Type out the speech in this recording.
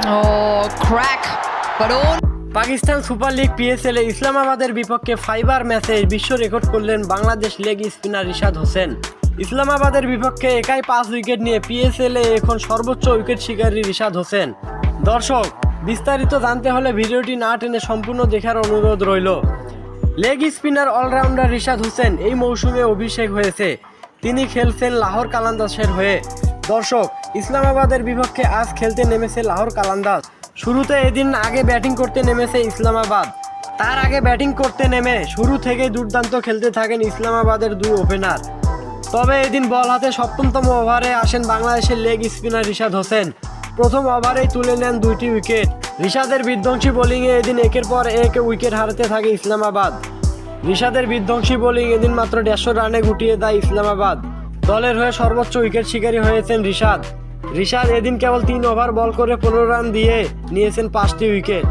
Oh, crack. But oh Pakistan super league PSL এ ইসলামাবাদের বিপক্ষে ফাইবার ম্যাচে বিশ্ব রেকর্ড করলেন বাংলাদেশ লেগ স্পিনার রিশাদ হোসেন। ইসলামাবাদের বিপক্ষে একাই 5 উইকেট নিয়ে পিএসএল এ এখন সর্বোচ্চ উইকেট শিকারী রিশাদ হোসেন। দর্শক, বিস্তারিত জানতে হলে ভিডিওটি না টেনে সম্পূর্ণ দেখার অনুরোধ রইল। Leg spinner allrounder Rishad Hossain এই মৌসুমে অভিষেক হয়েছে। তিনি খেলছেন লাহোর কালান্দাসের হয়ে। দর্শক, ইসলামাবাদের বিপক্ষে আজ খেলতে নেমেছে লাহোর কালান্দাস। শুরুতে এদিন আগে ব্যাটিং করতে নেমেছে ইসলামাবাদ। তার আগে ব্যাটিং করতে নেমে শুরু থেকেই দুর্দান্ত খেলতে থাকেন ইসলামাবাদের দুই ওপেনার। তবে এদিন বল হাতে ৭ম ওভারে আসেন বাংলাদেশের লেগ স্পিনার রিশাদ হোসেন। প্রথম ওভারেই তুলে নেন 2টি উইকেট। রিশাদের বিধ্বংসী বোলিংয়ে এদিন একের পর এক উইকেট হারাতে থাকে ইসলামাবাদ। রিশাদের বিধ্বংসী বোলিং এদিন মাত্র 150 রানে গুটিয়ে দেয় ইসলামাবাদ। দলের হয়ে সর্বোচ্চ উইকেট শিকারী হয়েছেন রিশাদ। এদিন কেবল 3 ওভার বল করে 15 রান দিয়ে নিয়েছেন 5টি উইকেট।